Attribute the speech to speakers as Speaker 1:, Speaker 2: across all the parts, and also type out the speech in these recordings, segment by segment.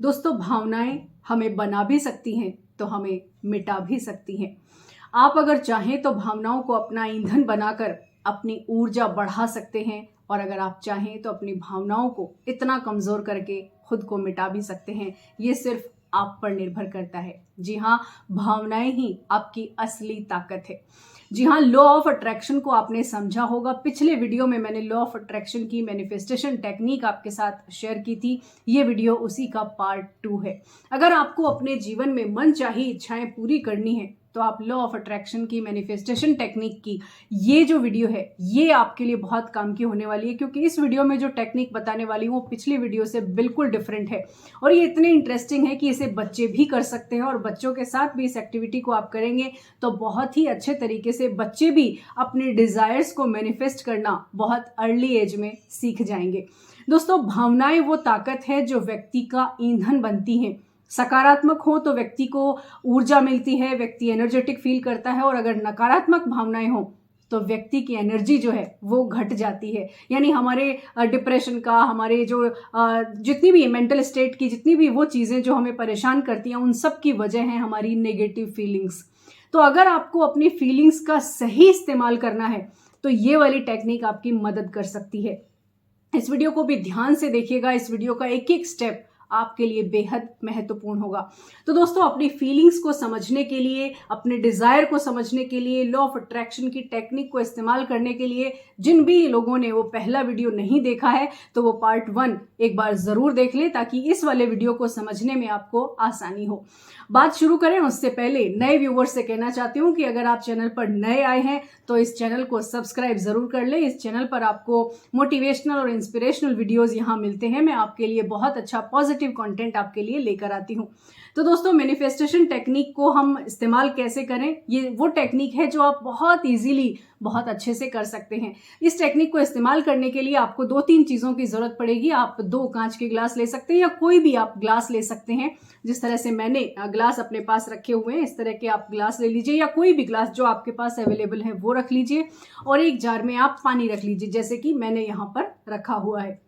Speaker 1: दोस्तों, भावनाएं हमें बना भी सकती हैं तो हमें मिटा भी सकती हैं। आप अगर चाहें तो भावनाओं को अपना ईंधन बनाकर अपनी ऊर्जा बढ़ा सकते हैं, और अगर आप चाहें तो अपनी भावनाओं को इतना कमजोर करके खुद को मिटा भी सकते हैं। ये सिर्फ आप पर निर्भर करता है। जी हाँ, भावनाएं ही आपकी असली ताकत है। जी हाँ, लॉ ऑफ अट्रैक्शन को आपने समझा होगा। पिछले वीडियो में मैंने लॉ ऑफ अट्रैक्शन की मैनिफेस्टेशन टेक्निक आपके साथ शेयर की थी। ये वीडियो उसी का पार्ट 2 है। अगर आपको अपने जीवन में मनचाही इच्छाएं पूरी करनी है तो आप लॉ ऑफ अट्रैक्शन की मैनिफेस्टेशन टेक्निक की ये जो वीडियो है ये आपके लिए बहुत काम की होने वाली है, क्योंकि इस वीडियो में जो टेक्निक बताने वाली हूँ वो पिछली वीडियो से बिल्कुल डिफरेंट है। और ये इतने इंटरेस्टिंग है कि इसे बच्चे भी कर सकते हैं, और बच्चों के साथ भी इस एक्टिविटी को आप करेंगे तो बहुत ही अच्छे तरीके से बच्चे भी अपने डिजायर्स को मैनिफेस्ट करना बहुत अर्ली एज में सीख जाएंगे। दोस्तों, भावनाएं वो ताकत है जो व्यक्ति का ईंधन बनती हैं। सकारात्मक हो तो व्यक्ति को ऊर्जा मिलती है, व्यक्ति एनर्जेटिक फील करता है, और अगर नकारात्मक भावनाएं हो तो व्यक्ति की एनर्जी जो है वो घट जाती है। यानी हमारे डिप्रेशन का, हमारे जो जितनी भी मेंटल स्टेट की जितनी भी वो चीज़ें जो हमें परेशान करती हैं, उन सब की वजह है हमारी नेगेटिव फीलिंग्स। तो अगर आपको अपनी फीलिंग्स का सही इस्तेमाल करना है तो ये वाली टेक्निक आपकी मदद कर सकती है। इस वीडियो को भी ध्यान से देखिएगा। इस वीडियो का एक एक स्टेप आपके लिए बेहद महत्वपूर्ण होगा। तो दोस्तों, अपनी फीलिंग्स को समझने के लिए, अपने डिजायर को समझने के लिए, लॉ ऑफ अट्रैक्शन की टेक्निक को इस्तेमाल करने के लिए जिन भी लोगों ने वो पहला वीडियो नहीं देखा है तो वो पार्ट 1 एक बार जरूर देख ले, ताकि इस वाले वीडियो को समझने में आपको आसानी हो। बात शुरू करें उससे पहले नए व्यूवर्स से कहना चाहती हूँ कि अगर आप चैनल पर नए आए हैं तो इस चैनल को सब्सक्राइब जरूर कर ले। इस चैनल पर आपको मोटिवेशनल और इंस्पिरेशनल वीडियोस यहाँ मिलते हैं। मैं आपके लिए बहुत अच्छा पॉजिटिव कंटेंट आपके लिए लेकर आती हूँ। तो दोस्तों, मैनिफेस्टेशन टेक्निक को हम इस्तेमाल कैसे करें, ये वो टेक्निक है जो आप बहुत इजीली बहुत अच्छे से कर सकते हैं। इस टेक्निक को इस्तेमाल करने के लिए आपको 2-3 चीज़ों की ज़रूरत पड़ेगी। आप 2 कांच के ग्लास ले सकते हैं या कोई भी आप ग्लास ले सकते हैं। जिस तरह से मैंने ग्लास अपने पास रखे हुए हैं, इस तरह के आप ग्लास ले लीजिए, या कोई भी ग्लास जो आपके पास अवेलेबल है वो रख लीजिए, और एक जार में आप पानी रख लीजिए, जैसे कि मैंने यहाँ पर रखा हुआ है।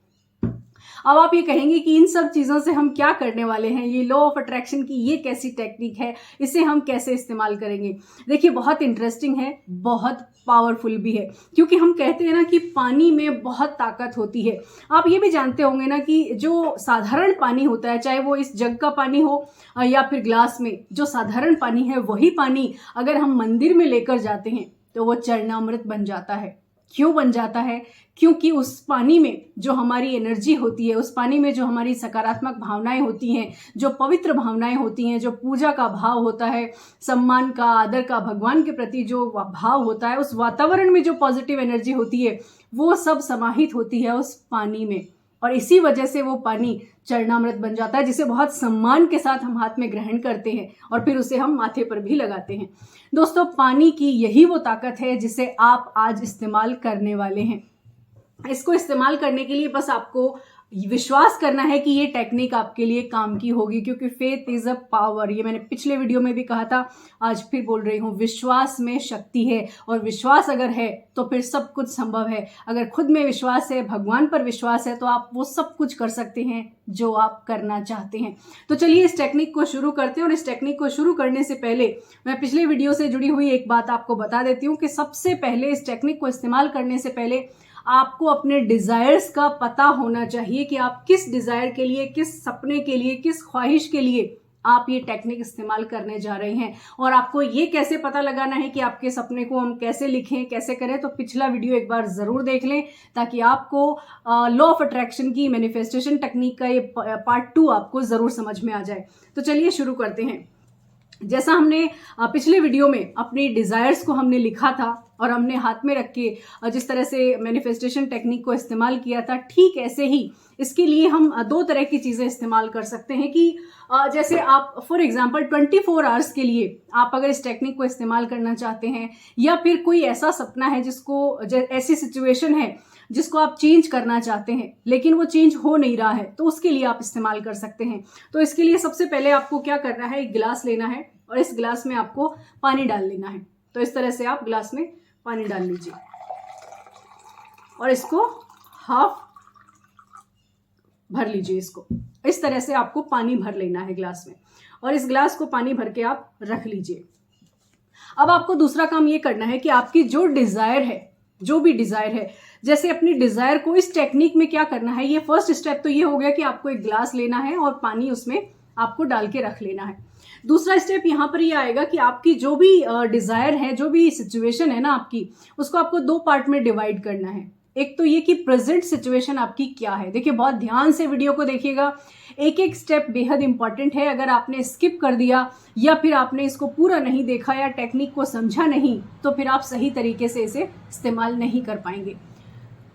Speaker 1: अब आप ये कहेंगे कि इन सब चीज़ों से हम क्या करने वाले हैं, ये लॉ ऑफ अट्रैक्शन की ये कैसी टेक्निक है, इसे हम कैसे इस्तेमाल करेंगे। देखिए, बहुत इंटरेस्टिंग है, बहुत पावरफुल भी है, क्योंकि हम कहते हैं ना कि पानी में बहुत ताकत होती है। आप ये भी जानते होंगे ना कि जो साधारण पानी होता है, चाहे वो इस जग का पानी हो या फिर ग्लास में, जो साधारण पानी है वही पानी अगर हम मंदिर में लेकर जाते हैं तो वो चरणामृत बन जाता है। क्यों बन जाता है? क्योंकि उस पानी में जो हमारी एनर्जी होती है, उस पानी में जो हमारी सकारात्मक भावनाएं होती हैं, जो पवित्र भावनाएं होती हैं, जो पूजा का भाव होता है, सम्मान का, आदर का, भगवान के प्रति जो भाव होता है, उस वातावरण में जो पॉजिटिव एनर्जी होती है, वो सब समाहित होती है उस पानी में। और इसी वजह से वो पानी चरणामृत बन जाता है, जिसे बहुत सम्मान के साथ हम हाथ में ग्रहण करते हैं और फिर उसे हम माथे पर भी लगाते हैं। दोस्तों, पानी की यही वो ताकत है जिसे आप आज इस्तेमाल करने वाले हैं। इसको इस्तेमाल करने के लिए बस आपको विश्वास करना है कि ये टेक्निक आपके लिए काम की होगी, क्योंकि फेथ इज अ पावर। ये मैंने पिछले वीडियो में भी कहा था, आज फिर बोल रही हूँ, विश्वास में शक्ति है, और विश्वास अगर है तो फिर सब कुछ संभव है। अगर खुद में विश्वास है, भगवान पर विश्वास है, तो आप वो सब कुछ कर सकते हैं जो आप करना चाहते हैं। तो चलिए इस टेक्निक को शुरू करते हैं। और इस टेक्निक को शुरू करने से पहले मैं पिछले वीडियो से जुड़ी हुई एक बात आपको बता देती हूँ कि सबसे पहले इस टेक्निक को इस्तेमाल करने से पहले आपको अपने डिजायर्स का पता होना चाहिए कि आप किस डिजायर के लिए, किस सपने के लिए, किस ख्वाहिश के लिए आप ये टेक्निक इस्तेमाल करने जा रहे हैं। और आपको ये कैसे पता लगाना है कि आपके सपने को हम कैसे लिखें, कैसे करें, तो पिछला वीडियो एक बार जरूर देख लें, ताकि आपको लॉ ऑफ अट्रैक्शन की मैनिफेस्टेशन टेक्निक का ये पार्ट 2 आपको जरूर समझ में आ जाए। तो चलिए शुरू करते हैं। जैसा हमने पिछले वीडियो में अपनी डिजायर्स को हमने लिखा था और हमने हाथ में रख के जिस तरह से मैनिफेस्टेशन टेक्निक को इस्तेमाल किया था, ठीक ऐसे ही इसके लिए हम 2 तरह की चीजें इस्तेमाल कर सकते हैं। कि जैसे आप फॉर एग्जांपल 24 आवर्स के लिए आप अगर इस टेक्निक को इस्तेमाल करना चाहते हैं, या फिर कोई ऐसा सपना है जिसको, ऐसी सिचुएशन है जिसको आप चेंज करना चाहते हैं लेकिन वो चेंज हो नहीं रहा है, तो उसके लिए आप इस्तेमाल कर सकते हैं। तो इसके लिए सबसे पहले आपको क्या करना है, एक गिलास लेना है और इस गिलास में आपको पानी डाल लेना है। तो इस तरह से आप गिलास में पानी डाल लीजिए और इसको हाफ भर लीजिए इसको। इस तरह से आपको पानी भर लेना है ग्लास में, और इस ग्लास को पानी भर के आप रख लीजिए। अब आपको दूसरा काम ये करना है कि आपकी जो डिजायर है, जो भी डिजायर है, जैसे अपनी डिजायर को इस टेक्निक में क्या करना है, ये फर्स्ट स्टेप तो ये हो गया कि आपको एक ग्लास लेना है और पानी उसमें आपको डाल के रख लेना है। दूसरा स्टेप यहाँ पर ये आएगा कि आपकी जो भी डिजायर है, जो भी सिचुएशन है ना आपकी, उसको आपको दो पार्ट में डिवाइड करना है। एक तो ये कि प्रेजेंट सिचुएशन आपकी क्या है। देखिए, बहुत ध्यान से वीडियो को देखिएगा, एक एक स्टेप बेहद इंपॉर्टेंट है। अगर आपने स्किप कर दिया या फिर आपने इसको पूरा नहीं देखा या टेक्निक को समझा नहीं, तो फिर आप सही तरीके से इसे इस्तेमाल नहीं कर पाएंगे।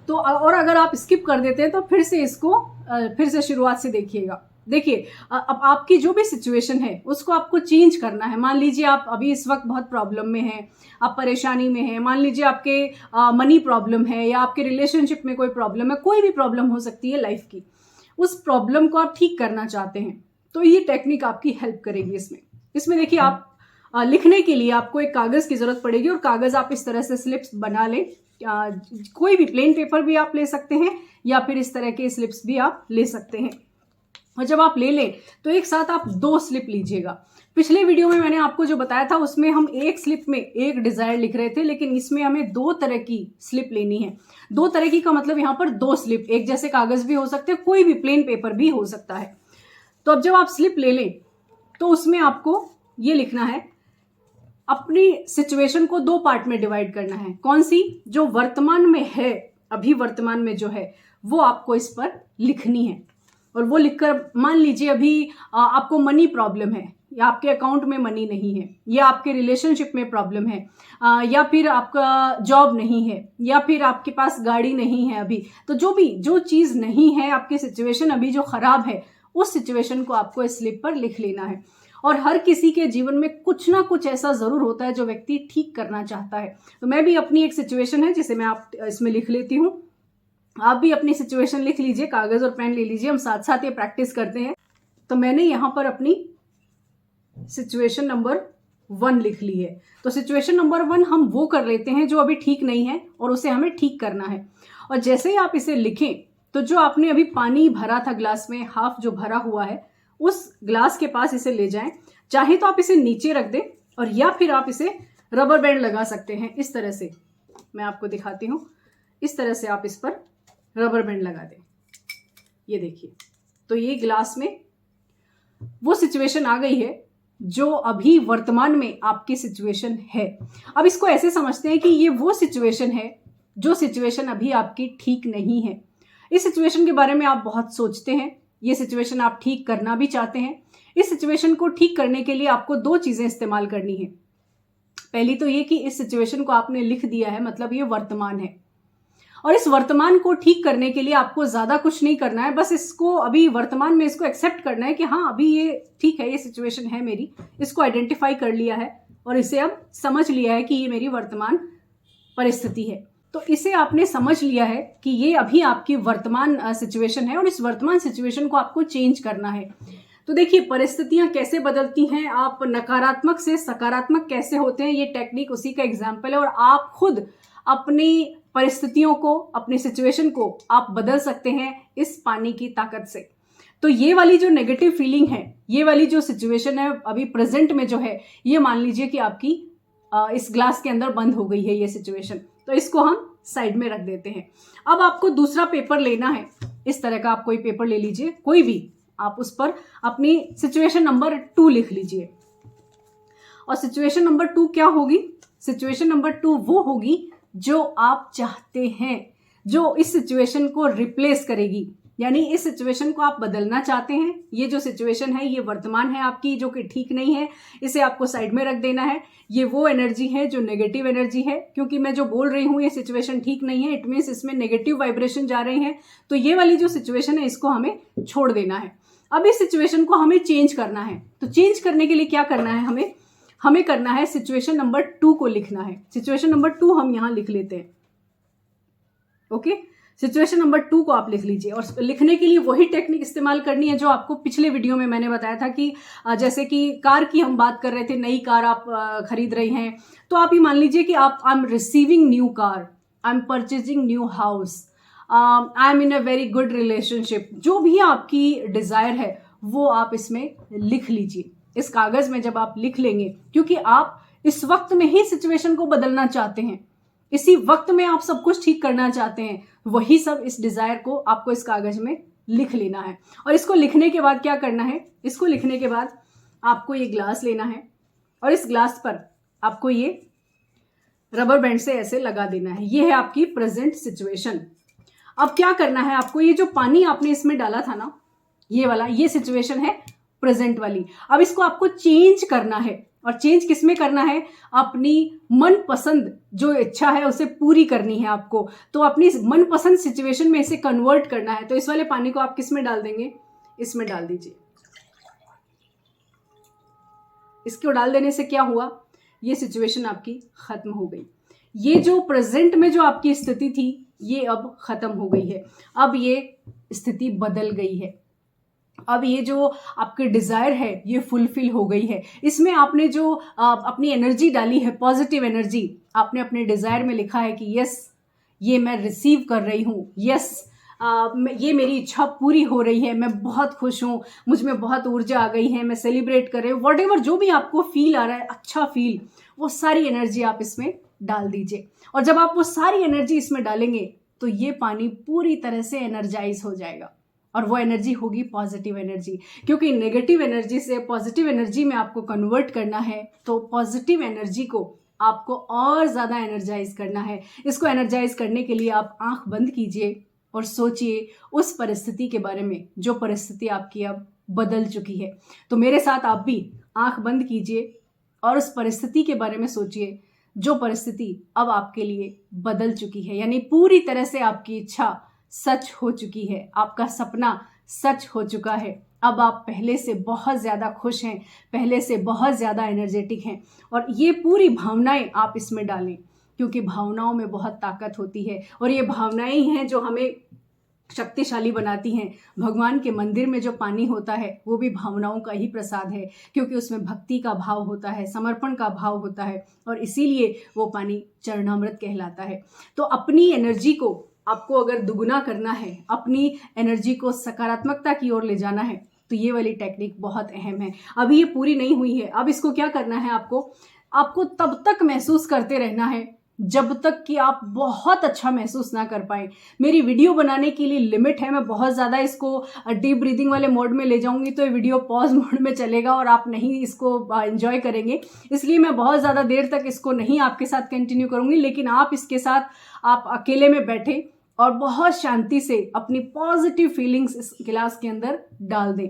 Speaker 1: तो और अगर आप स्किप कर देते हैं तो फिर से इसको फिर से शुरुआत से देखिएगा। देखिए, अब आपकी जो भी सिचुएशन है उसको आपको चेंज करना है। मान लीजिए आप अभी इस वक्त बहुत प्रॉब्लम में हैं, आप परेशानी में हैं, मान लीजिए आपके मनी प्रॉब्लम है या आपके रिलेशनशिप में कोई प्रॉब्लम है, कोई भी प्रॉब्लम हो सकती है लाइफ की, उस प्रॉब्लम को आप ठीक करना चाहते हैं, तो ये टेक्निक आपकी हेल्प करेगी इसमें देखिए, आप लिखने के लिए आपको एक कागज की जरूरत पड़ेगी, और कागज आप इस तरह से स्लिप्स बना लें। कोई भी प्लेन पेपर भी आप ले सकते हैं या फिर इस तरह के स्लिप्स भी आप ले सकते हैं। और जब आप ले लें तो एक साथ आप 2 स्लिप लीजिएगा। पिछले वीडियो में मैंने आपको जो बताया था उसमें हम एक स्लिप में एक डिजायर लिख रहे थे, लेकिन इसमें हमें 2 तरह की स्लिप लेनी है। 2 तरह की का मतलब यहाँ पर 2 स्लिप, एक जैसे कागज भी हो सकते हैं, कोई भी प्लेन पेपर भी हो सकता है। तो अब जब आप स्लिप ले लें तो उसमें आपको ये लिखना है, अपनी सिचुएशन को 2 पार्ट में डिवाइड करना है। कौन सी? जो वर्तमान में है, अभी वर्तमान में जो है वो आपको इस पर लिखनी है। और वो लिखकर, मान लीजिए अभी आपको मनी प्रॉब्लम है, या आपके अकाउंट में मनी नहीं है, या आपके रिलेशनशिप में प्रॉब्लम है, या फिर आपका जॉब नहीं है, या फिर आपके पास गाड़ी नहीं है अभी, तो जो चीज़ नहीं है, आपकी सिचुएशन अभी जो खराब है, उस सिचुएशन को आपको इस स्लिप पर लिख लेना है। और हर किसी के जीवन में कुछ ना कुछ ऐसा जरूर होता है जो व्यक्ति ठीक करना चाहता है। तो मैं भी अपनी एक सिचुएशन है जिसे मैं आप इसमें लिख लेती हूँ, आप भी अपनी सिचुएशन लिख लीजिए, कागज और पेन ले लीजिए, हम साथ साथ ये प्रैक्टिस करते हैं। तो मैंने यहाँ पर अपनी सिचुएशन नंबर 1 लिख ली है। तो सिचुएशन नंबर 1 हम वो कर लेते हैं जो अभी ठीक नहीं है और उसे हमें ठीक करना है। और जैसे ही आप इसे लिखें तो जो आपने अभी पानी भरा था ग्लास में, हाफ जो भरा हुआ है, उस ग्लास के पास इसे ले जाएं। चाहे तो आप इसे नीचे रख दें, और या फिर आप इसे रबर बैंड लगा सकते हैं। इस तरह से मैं आपको दिखाती हूँ, इस तरह से आप इस पर रबर बैंड लगा दें। ये देखिए, तो ये ग्लास में वो सिचुएशन आ गई है जो अभी वर्तमान में आपकी सिचुएशन है। अब इसको ऐसे समझते हैं कि ये वो सिचुएशन है जो सिचुएशन अभी आपकी ठीक नहीं है। इस सिचुएशन के बारे में आप बहुत सोचते हैं, ये सिचुएशन आप ठीक करना भी चाहते हैं। इस सिचुएशन को ठीक करने के लिए आपको 2 चीजें इस्तेमाल करनी है। पहली तो ये कि इस सिचुएशन को आपने लिख दिया है, मतलब ये वर्तमान है, और इस वर्तमान को ठीक करने के लिए आपको ज्यादा कुछ नहीं करना है, बस इसको अभी वर्तमान में इसको एक्सेप्ट करना है कि हाँ, अभी ये ठीक है, ये सिचुएशन है मेरी, इसको आइडेंटिफाई कर लिया है और इसे अब समझ लिया है कि ये मेरी वर्तमान परिस्थिति है। तो इसे आपने समझ लिया है कि ये अभी आपकी वर्तमान सिचुएशन है और इस वर्तमान सिचुएशन को आपको चेंज करना है। तो देखिए, परिस्थितियां कैसे बदलती हैं, आप नकारात्मक से सकारात्मक कैसे होते हैं, ये टेक्निक उसी का एग्जाम्पल है। और आप खुद अपनी परिस्थितियों को, अपनी सिचुएशन को आप बदल सकते हैं इस पानी की ताकत से। तो ये वाली जो नेगेटिव फीलिंग है, ये वाली जो सिचुएशन है अभी प्रेजेंट में जो है, ये मान लीजिए कि आपकी इस ग्लास के अंदर बंद हो गई है ये सिचुएशन। तो इसको हम साइड में रख देते हैं। अब आपको दूसरा पेपर लेना है, इस तरह का आप कोई पेपर ले लीजिए, कोई भी, आप उस पर अपनी सिचुएशन नंबर 2 लिख लीजिए। और सिचुएशन नंबर 2 क्या होगी? सिचुएशन नंबर 2 वो होगी जो आप चाहते हैं, जो इस सिचुएशन को रिप्लेस करेगी, यानी इस सिचुएशन को आप बदलना चाहते हैं। ये जो सिचुएशन है ये वर्तमान है आपकी, जो कि ठीक नहीं है, इसे आपको साइड में रख देना है। ये वो एनर्जी है जो नेगेटिव एनर्जी है, क्योंकि मैं जो बोल रही हूँ ये सिचुएशन ठीक नहीं है, इट मीन्स इसमें नेगेटिव वाइब्रेशन जा रहे हैं। तो ये वाली जो सिचुएशन है इसको हमें छोड़ देना है। अब इस सिचुएशन को हमें चेंज करना है। तो चेंज करने के लिए क्या करना है, हमें करना है सिचुएशन नंबर 2 को लिखना है। सिचुएशन नंबर 2 हम यहां लिख लेते हैं। ओके, सिचुएशन नंबर 2 को आप लिख लीजिए। और लिखने के लिए वही टेक्निक इस्तेमाल करनी है जो आपको पिछले वीडियो में मैंने बताया था कि जैसे कि कार की हम बात कर रहे थे, नई कार आप खरीद रही हैं, तो आप ये मान लीजिए कि I am receiving new car, I am purchasing new house, I am in a very good relationship, जो भी आपकी डिजायर है वो आप इसमें लिख लीजिए। इस कागज में जब आप लिख लेंगे, क्योंकि आप इस वक्त में ही सिचुएशन को बदलना चाहते हैं, इसी वक्त में आप सब कुछ ठीक करना चाहते हैं, वही सब इस डिजायर को आपको इस कागज में लिख लेना है। और इसको लिखने के बाद क्या करना है, इसको लिखने के बाद आपको ये ग्लास लेना है और इस ग्लास पर आपको ये रबर बैंड से ऐसे लगा देना है। ये है आपकी प्रेजेंट सिचुएशन। अब क्या करना है आपको, ये जो पानी आपने इसमें डाला था ना, ये वाला, ये सिचुएशन है प्रेजेंट वाली। अब इसको आपको चेंज करना है, और चेंज किसमें करना है, अपनी मनपसंद जो इच्छा है उसे पूरी करनी है आपको। तो अपनी मनपसंद सिचुएशन में इसे कन्वर्ट करना है। तो इस वाले पानी को आप किस में डाल देंगे, इसमें डाल दीजिए। इसको डाल देने से क्या हुआ, ये सिचुएशन आपकी खत्म हो गई। ये जो प्रेजेंट में जो आपकी स्थिति थी ये अब खत्म हो गई है। अब ये स्थिति बदल गई है। अब ये जो आपके डिजायर है ये फुलफिल हो गई है। इसमें आपने जो अपनी एनर्जी डाली है, पॉजिटिव एनर्जी, आपने अपने डिजायर में लिखा है कि यस ये मैं रिसीव कर रही हूँ, यस ये मेरी इच्छा पूरी हो रही है, मैं बहुत खुश हूँ, मुझ में बहुत ऊर्जा आ गई है, मैं सेलिब्रेट कर रही हूँ। वॉट एवर जो भी आपको फील आ रहा है, अच्छा फील, वो सारी एनर्जी आप इसमें डाल दीजिए। और जब आप वो सारी एनर्जी इसमें डालेंगे तो ये पानी पूरी तरह से एनर्जाइज हो जाएगा, और वो एनर्जी होगी पॉजिटिव एनर्जी। क्योंकि नेगेटिव एनर्जी से पॉजिटिव एनर्जी में आपको कन्वर्ट करना है, तो पॉजिटिव एनर्जी को आपको और ज़्यादा एनर्जाइज करना है। इसको एनर्जाइज करने के लिए आप आंख बंद कीजिए और सोचिए उस परिस्थिति के बारे में जो परिस्थिति आपकी अब बदल चुकी है। तो मेरे साथ आप भी आंख बंद कीजिए और उस परिस्थिति के बारे में सोचिए जो परिस्थिति अब आपके लिए बदल चुकी है, यानी पूरी तरह से आपकी इच्छा सच हो चुकी है, आपका सपना सच हो चुका है। अब आप पहले से बहुत ज़्यादा खुश हैं, पहले से बहुत ज़्यादा एनर्जेटिक हैं। और ये पूरी भावनाएं आप इसमें डालें, क्योंकि भावनाओं में बहुत ताकत होती है, और ये भावनाएं ही हैं जो हमें शक्तिशाली बनाती हैं। भगवान के मंदिर में जो पानी होता है वो भी भावनाओं का ही प्रसाद है, क्योंकि उसमें भक्ति का भाव होता है, समर्पण का भाव होता है, और इसीलिए वो पानी चरणामृत कहलाता है। तो अपनी एनर्जी को आपको अगर दुगुना करना है, अपनी एनर्जी को सकारात्मकता की ओर ले जाना है, तो ये वाली टेक्निक बहुत अहम है। अभी ये पूरी नहीं हुई है। अब इसको क्या करना है, आपको तब तक महसूस करते रहना है जब तक कि आप बहुत अच्छा महसूस ना कर पाए। मेरी वीडियो बनाने के लिए लिमिट है, मैं बहुत ज़्यादा इसको डीप ब्रीदिंग वाले मोड में ले जाऊंगी तो ये वीडियो पॉज मोड में चलेगा और आप नहीं इसको एंजॉय करेंगे। इसलिए मैं बहुत ज़्यादा देर तक इसको नहीं आपके साथ कंटिन्यू करूंगी, लेकिन आप इसके साथ आप अकेले में बैठे और बहुत शांति से अपनी पॉजिटिव फीलिंग्स इस गिलास के अंदर डाल दें।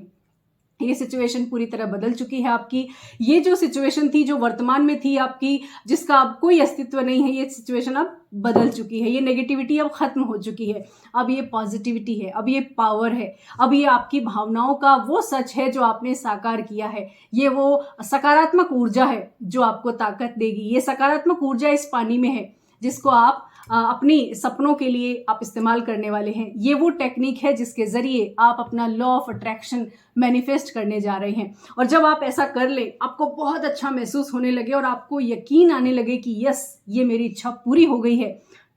Speaker 1: ये सिचुएशन पूरी तरह बदल चुकी है आपकी। ये जो सिचुएशन थी, जो वर्तमान में थी आपकी, जिसका अब कोई अस्तित्व नहीं है, ये सिचुएशन अब बदल चुकी है। ये नेगेटिविटी अब खत्म हो चुकी है। अब ये पॉजिटिविटी है, अब ये पावर है, अब ये आपकी भावनाओं का वो सच है जो आपने साकार किया है। ये वो सकारात्मक ऊर्जा है जो आपको ताकत देगी। ये सकारात्मक ऊर्जा इस पानी में है जिसको आप अपनी सपनों के लिए आप इस्तेमाल करने वाले हैं। ये वो टेक्निक है जिसके जरिए आप अपना लॉ ऑफ अट्रैक्शन मैनिफेस्ट करने जा रहे हैं। और जब आप ऐसा कर लें, आपको बहुत अच्छा महसूस होने लगे और आपको यकीन आने लगे कि यस ये मेरी इच्छा पूरी हो गई है,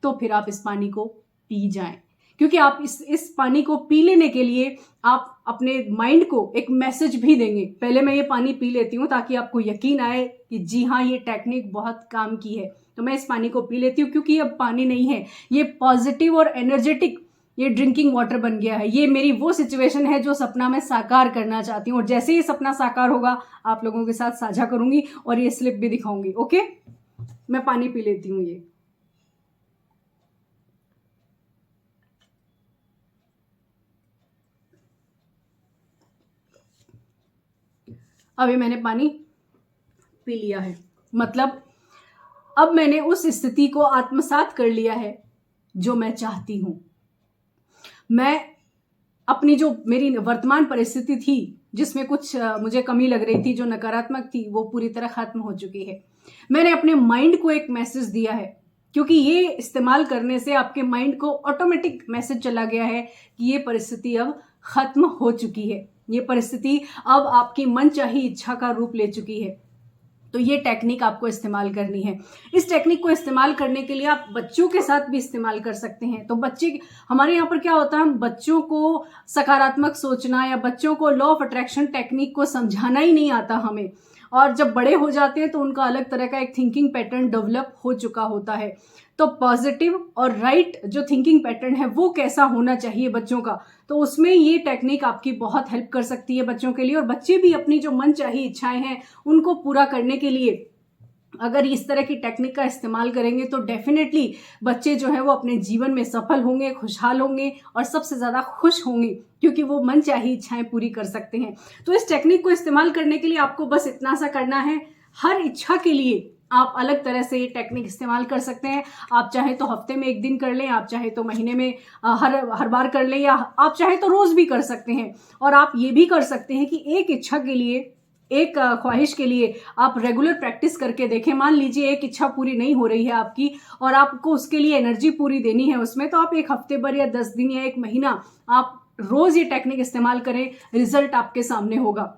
Speaker 1: तो फिर आप इस पानी को पी जाएं। क्योंकि आप इस पानी को पी लेने के लिए आप अपने माइंड को एक मैसेज भी देंगे। पहले मैं ये पानी पी लेती हूँ ताकि आपको यकीन आए कि जी हाँ ये टेक्निक बहुत काम की है। तो मैं इस पानी को पी लेती हूँ, क्योंकि अब पानी नहीं है, ये पॉजिटिव और एनर्जेटिक ये ड्रिंकिंग वाटर बन गया है। ये मेरी वो सिचुएशन है जो सपना मैं साकार करना चाहती हूँ, और जैसे ही सपना साकार होगा आप लोगों के साथ साझा करूंगी और ये स्लिप भी दिखाऊंगी। ओके, मैं पानी पी लेती हूँ। ये अभी मैंने पानी पी लिया है, मतलब अब मैंने उस स्थिति को आत्मसात कर लिया है जो मैं चाहती हूं। मैं अपनी जो मेरी वर्तमान परिस्थिति थी जिसमें कुछ मुझे कमी लग रही थी, जो नकारात्मक थी, वो पूरी तरह खत्म हो चुकी है। मैंने अपने माइंड को एक मैसेज दिया है, क्योंकि ये इस्तेमाल करने से आपके माइंड को ऑटोमेटिक मैसेज चला गया है कि ये परिस्थिति अब खत्म हो चुकी है, ये परिस्थिति अब आपकी मनचाही इच्छा का रूप ले चुकी है। तो ये टेक्निक आपको इस्तेमाल करनी है। इस टेक्निक को इस्तेमाल करने के लिए आप बच्चों के साथ भी इस्तेमाल कर सकते हैं। तो बच्चे, हमारे यहाँ पर क्या होता है, हम बच्चों को सकारात्मक सोचना या बच्चों को लॉ ऑफ अट्रैक्शन टेक्निक को समझाना ही नहीं आता हमें, और जब बड़े हो जाते हैं तो उनका अलग तरह का एक थिंकिंग पैटर्न डेवलप हो चुका होता है। तो पॉजिटिव और राइट जो थिंकिंग पैटर्न है वो कैसा होना चाहिए बच्चों का, तो उसमें ये टेक्निक आपकी बहुत हेल्प कर सकती है बच्चों के लिए। और बच्चे भी अपनी जो मन चाही इच्छाएं हैं उनको पूरा करने के लिए अगर इस तरह की टेक्निक का इस्तेमाल करेंगे तो डेफिनेटली बच्चे जो है वो अपने जीवन में सफल होंगे, खुशहाल होंगे और सबसे ज़्यादा खुश होंगे, क्योंकि वो मन चाही इच्छाएं पूरी कर सकते हैं। तो इस टेक्निक को इस्तेमाल करने के लिए आपको बस इतना सा करना है, हर इच्छा के लिए आप अलग तरह से ये टेक्निक इस्तेमाल कर सकते हैं। आप चाहे तो हफ्ते में 1 दिन कर लें, आप चाहे तो महीने में हर बार कर लें, या आप चाहे तो रोज़ भी कर सकते हैं। और आप ये भी कर सकते हैं कि एक इच्छा के लिए, एक ख्वाहिश के लिए आप रेगुलर प्रैक्टिस करके देखें। मान लीजिए एक इच्छा पूरी नहीं हो रही है आपकी और आपको उसके लिए एनर्जी पूरी देनी है उसमें, तो आप एक हफ्ते भर या 10 दिन या 1 महीना आप रोज़ ये टेक्निक इस्तेमाल करें, रिजल्ट आपके सामने होगा।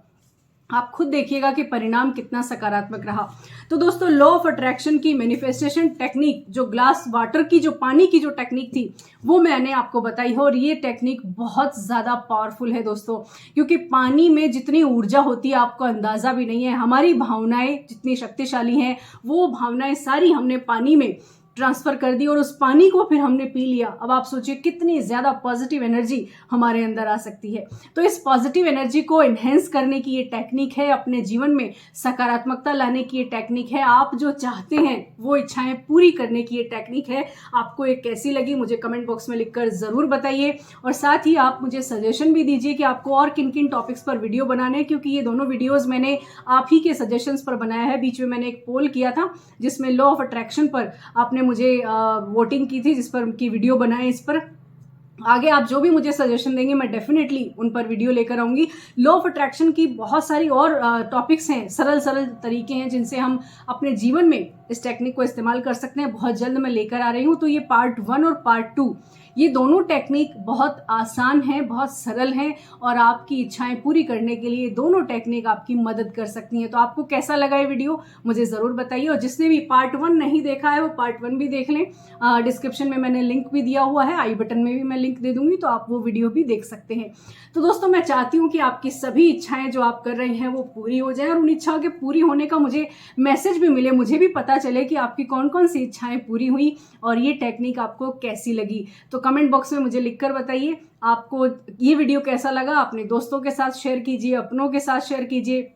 Speaker 1: आप खुद देखिएगा कि परिणाम कितना सकारात्मक रहा। तो दोस्तों, लॉ ऑफ अट्रैक्शन की मैनिफेस्टेशन टेक्निक, जो ग्लास वाटर की, जो पानी की जो टेक्निक थी, वो मैंने आपको बताई है। और ये टेक्निक बहुत ज़्यादा पावरफुल है दोस्तों, क्योंकि पानी में जितनी ऊर्जा होती है आपको अंदाज़ा भी नहीं है। हमारी भावनाएं जितनी शक्तिशाली हैं, वो भावनाएं सारी हमने पानी में ट्रांसफ़र कर दी और उस पानी को फिर हमने पी लिया। अब आप सोचिए कितनी ज़्यादा पॉजिटिव एनर्जी हमारे अंदर आ सकती है। तो इस पॉजिटिव एनर्जी को इन्हेंस करने की ये टेक्निक है, अपने जीवन में सकारात्मकता लाने की ये टेक्निक है, आप जो चाहते हैं वो इच्छाएं पूरी करने की ये टेक्निक है। आपको ये कैसी लगी मुझे कमेंट बॉक्स में लिखकर ज़रूर बताइए, और साथ ही आप मुझे सजेशन भी दीजिए कि आपको और किन किन टॉपिक्स पर वीडियो बनाने हैं, क्योंकि ये दोनों वीडियोज़ मैंने आप ही के सजेशंस पर बनाया है। बीच में मैंने एक पोल किया था जिसमें लॉ ऑफ अट्रैक्शन पर आपने मुझे वोटिंग की थी, जिस पर की वीडियो बनाए। इस पर आगे आप जो भी मुझे सजेशन देंगे मैं डेफिनेटली उन पर वीडियो लेकर आऊंगी। लॉ ऑफ अट्रैक्शन की बहुत सारी और टॉपिक्स हैं, सरल सरल तरीके हैं जिनसे हम अपने जीवन में इस टेक्निक को इस्तेमाल कर सकते हैं। बहुत जल्द मैं लेकर आ रही हूँ। तो ये पार्ट 1 और पार्ट 2, ये दोनों टेक्निक बहुत आसान हैं, बहुत सरल हैं, और आपकी इच्छाएं पूरी करने के लिए दोनों टेक्निक आपकी मदद कर सकती हैं। तो आपको कैसा लगा ये वीडियो मुझे ज़रूर बताइए, और जिसने भी पार्ट 1 नहीं देखा है वो पार्ट 1 भी देख लें। डिस्क्रिप्शन में मैंने लिंक भी दिया हुआ है, आई बटन में भी मैं लिंक दे दूंगी, तो आप वो वीडियो भी देख सकते हैं। तो दोस्तों, मैं चाहती हूँ कि आपकी सभी इच्छाएं जो आप कर रहे हैं वो पूरी हो जाए, और उन इच्छाओं के पूरी होने का मुझे मैसेज भी मिले, मुझे भी पता चले कि आपकी कौन कौन सी इच्छाएं पूरी हुई और ये टेक्निक आपको कैसी लगी। तो कमेंट बॉक्स में मुझे लिखकर बताइए आपको ये वीडियो कैसा लगा। अपने दोस्तों के साथ शेयर कीजिए, अपनों के साथ शेयर कीजिए,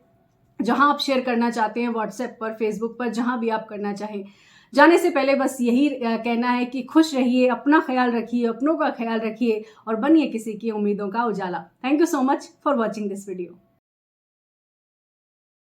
Speaker 1: जहां आप शेयर करना चाहते हैं, व्हाट्सएप पर, फेसबुक पर, जहां भी आप करना चाहें। जाने से पहले बस यही कहना है कि खुश रहिए, अपना ख्याल रखिए, अपनों का ख्याल रखिए और बनिए किसी की उम्मीदों का उजाला। Thank you so much for watching this video.